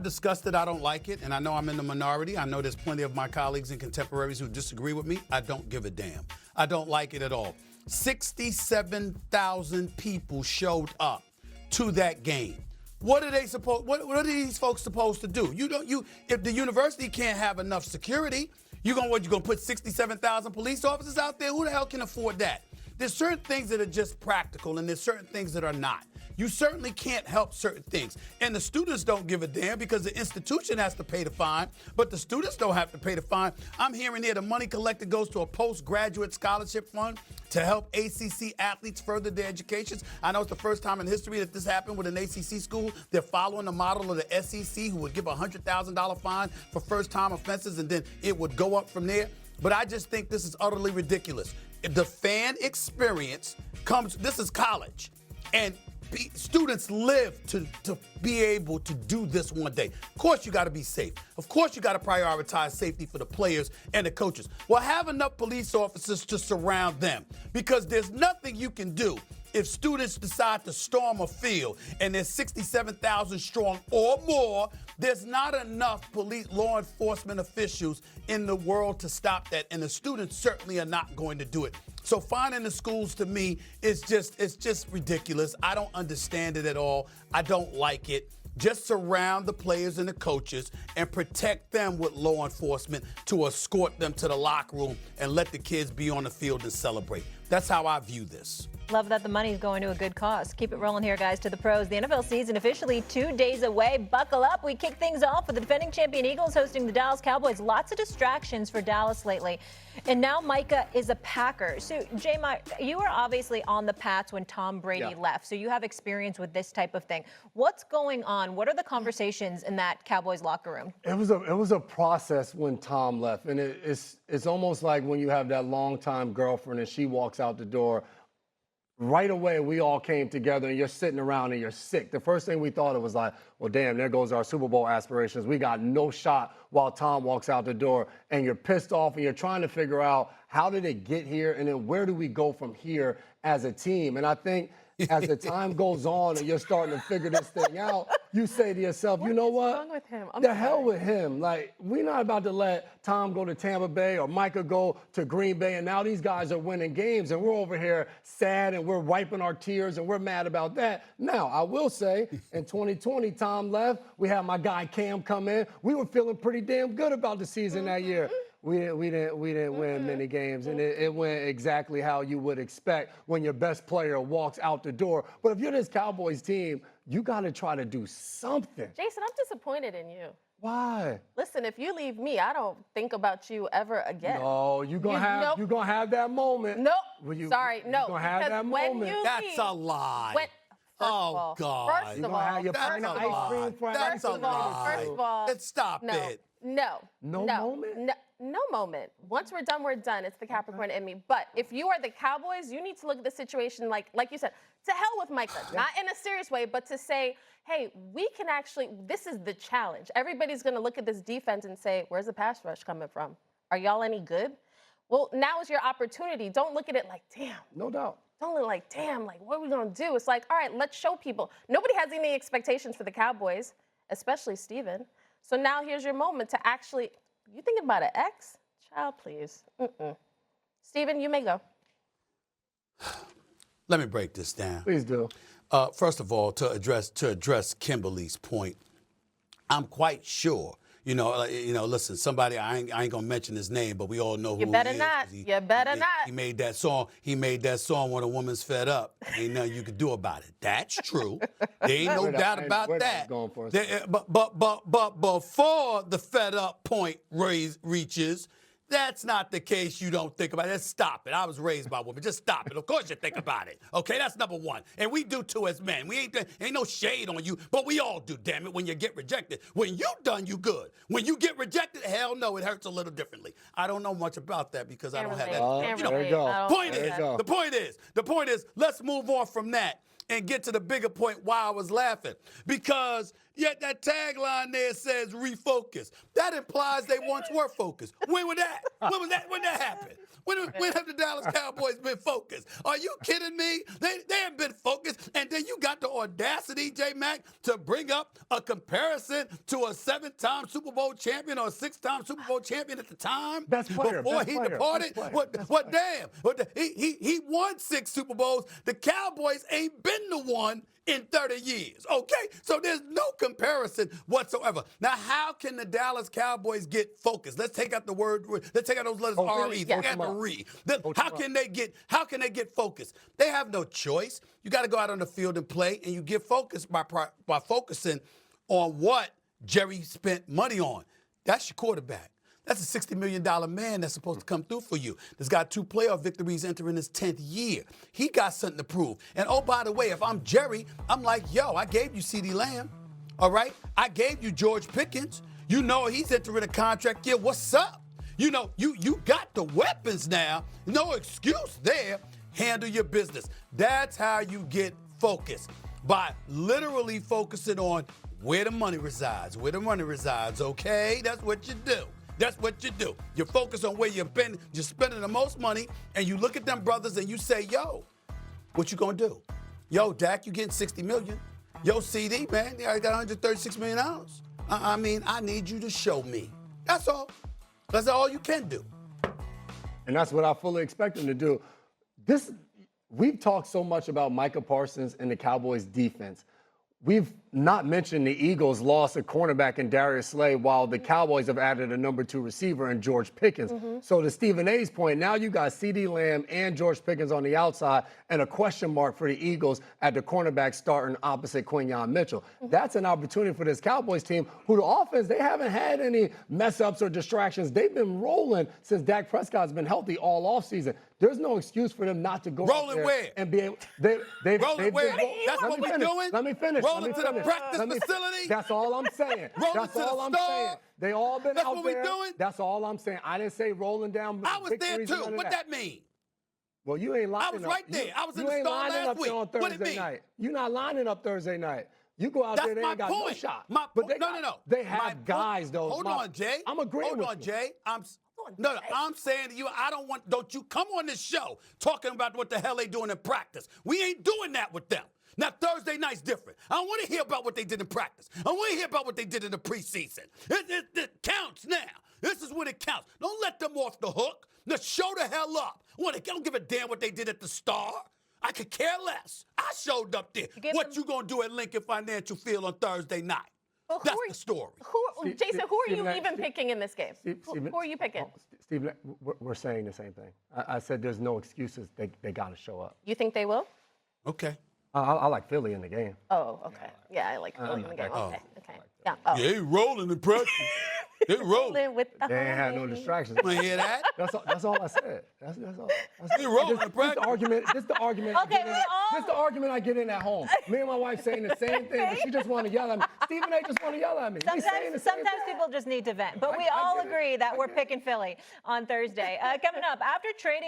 discussed it. I don't like it. And I know I'm in the minority. I know there's plenty of my colleagues and contemporaries who disagree with me. I don't give a damn. I don't like it at all. 67,000 people showed up to that game. What are what are these folks supposed to do? If the university can't have enough security, you're gonna put 67,000 police officers out there? Who the hell can afford that? There's certain things that are just practical, and there's certain things that are not. You certainly can't help certain things. And the students don't give a damn because the institution has to pay the fine, but the students don't have to pay the fine. I'm hearing here the money collected goes to a postgraduate scholarship fund to help ACC athletes further their educations. I know it's the first time in history that this happened with an ACC school. They're following the model of the SEC, who would give a $100,000 fine for first-time offenses, and then it would go up from there. But I just think this is utterly ridiculous. The fan experience this is college, and students live to be able to do this one day. Of course, you got to be safe. Of course, you got to prioritize safety for the players and the coaches. Well, have enough police officers to surround them, because there's nothing you can do if students decide to storm a field and there's 67,000 strong or more. There's not enough law enforcement officials in the world to stop that, and the students certainly are not going to do it. So fining the schools, to me, it's just ridiculous. I don't understand it at all. I don't like it. Just surround the players and the coaches and protect them with law enforcement to escort them to the locker room and let the kids be on the field and celebrate. That's how I view this. Love that the money's going to a good cause. Keep it rolling here, guys, to the pros. The NFL season officially 2 days away. Buckle up. We kick things off with the defending champion Eagles hosting the Dallas Cowboys. Lots of distractions for Dallas lately. And now Micah is a Packer. So, J-Mike, you were obviously on the Pats when Tom Brady left, so you have experience with this type of thing. What's going on? What are the conversations in that Cowboys locker room? It was a process when Tom left, and it's almost like when you have that longtime girlfriend and she walks out the door. Right away, we all came together, and you're sitting around and you're sick. The first thing we thought of was like, well, damn, there goes our Super Bowl aspirations. We got no shot while Tom walks out the door, and you're pissed off, and you're trying to figure out how did it get here, and then where do we go from here as a team? And I think as the time goes on and you're starting to figure this thing out, you say to yourself, you know what? What's wrong with him? The hell with him. Like, we're not about to let Tom go to Tampa Bay or Micah go to Green Bay, and now these guys are winning games, and we're over here sad, and we're wiping our tears, and we're mad about that. Now, I will say, in 2020, Tom left. We had my guy Cam come in. We were feeling pretty damn good about the season that year. We didn't win many games, and it went exactly how you would expect when your best player walks out the door. But if you're this Cowboys team, you got to try to do something. Jason, I'm disappointed in you. Why? Listen, if you leave me, I don't think about you ever again. No, you're gonna have that moment. Nope. You're gonna have that moment. That's a lie. Oh, God. First of all, Let's stop it. No moment. No moment. Once we're done, we're done. It's the Capricorn in me. But if you are the Cowboys, you need to look at the situation like you said, to hell with Micah. Not in a serious way, but to say, hey, we can actually, this is the challenge. Everybody's going to look at this defense and say, where's the pass rush coming from? Are y'all any good? Well, now is your opportunity. Don't look at it like, damn. No doubt. Don't look like, damn, like, what are we going to do? It's like, all right, let's show people. Nobody has any expectations for the Cowboys, especially Steven. So now here's your moment to actually, you thinking about an X? Child, please. Steven, you may go. Let me break this down. Please do. First of all, to address Kimberly's point, I'm quite sure. Listen, somebody, I ain't gonna mention his name, but we all know who he is. You better not. You better not. He made that song. He made that song when a woman's fed up. Ain't nothing you could do about it. That's true. There ain't no doubt about that. But before the fed up point reaches, that's not the case. You don't think about it. Just stop it. I was raised by women. Just stop it. Of course you think about it. Okay, that's number one. And we do too as men. We ain't no shade on you, but we all do, damn it, when you get rejected. When you done, you good. When you get rejected, hell no, it hurts a little differently. I don't know much about that because I don't have that. There you go. The point is, let's move on from that and get to the bigger point why I was laughing. Because yet that tagline there says refocus. That implies they once were focused. When was that? When that happened? When have the Dallas Cowboys been focused? Are you kidding me? They have been focused, and then you got the audacity, J-Mac, to bring up a comparison to a 7-time Super Bowl champion or a 6-time Super Bowl champion at the time. Best player. Before he departed. What damn? He won 6 Super Bowls. The Cowboys ain't been the one in 30 years, okay? So there's no comparison whatsoever. Now, how can the Dallas Cowboys get focused? Let's take out the word, let's take out those letters R-E, forget the re. How can they get focused? They have no choice. You got to go out on the field and play, and you get focused by focusing on what Jerry spent money on. That's your quarterback. That's a $60 million man that's supposed to come through for you. That's got 2 playoff victories entering his 10th year. He got something to prove. And oh, by the way, if I'm Jerry, I'm like, yo, I gave you CeeDee Lamb, all right? I gave you George Pickens. You know he's entering a contract year. What's up? You know, you got the weapons now. No excuse there. Handle your business. That's how you get focused, by literally focusing on where the money resides. Where the money resides, okay? That's what you do. That's what you do. You focus on where you're spending the most money, and you look at them brothers and you say, yo, what you gonna do? Yo, Dak, you getting $60 million. Yo, CD, man, I got $136 million. I mean, I need you to show me. That's all. That's all you can do. And that's what I fully expect him to do. We've talked so much about Micah Parsons and the Cowboys defense. We've not mentioned the Eagles lost a cornerback in Darius Slay, while the Cowboys have added a number 2 receiver in George Pickens. So to Stephen A's point, now you got CeeDee Lamb and George Pickens on the outside and a question mark for the Eagles at the cornerback starting opposite Quinyon Mitchell. That's an opportunity for this Cowboys team, who the offense, they haven't had any mess-ups or distractions. They've been rolling since Dak Prescott's been healthy all offseason. There's no excuse for them not to go rolling out there where? And be able. They've rolling where? That's what we're doing? Let me finish. Rolling to the practice facility? That's all I'm saying. Rolling to the star? They all been That's out what there. we're doing? That's all I'm saying. I didn't say rolling down. I was there victories too. and none of What that mean? Well, you ain't lining up. I was right there. I was in the You ain't star lining last up week. there on What it Thursday mean? night. You're not lining up Thursday night. You go out there, they ain't got no shot. No. They have guys, though. Hold on, Jay. I'm agreeing with you. Hold on, Jay. I'm saying to you, don't you come on this show talking about what the hell they doing in practice. We ain't doing that with them. Now, Thursday night's different. I don't want to hear about what they did in practice. I want to hear about what they did in the preseason. It counts now. This is when it counts. Don't let them off the hook. Now, show the hell up. I don't give a damn what they did at the Star. I could care less. I showed up there. What you going to do at Lincoln Financial Field on Thursday night? Well, that's the story. Jason, who are you even picking in this game? Who are you picking? Stephen, we're saying the same thing. I said there's no excuses. They got to show up. You think they will? Okay. I like Philly in the game. Oh, okay. Yeah, I like Philly in the game. Okay. Yeah. Yeah, he rolling in practice. He rolling. With the They ain't had no distractions. You hear that? That's all I said. That's all. He rolling in practice. This the argument. Okay, This the argument I get in at home. Me and my wife saying the same thing, but she just want to yell at me. Stephen A. just want to yell at me. Sometimes people just need to vent. But we all agree that we're picking Philly on Thursday. Coming up, after trading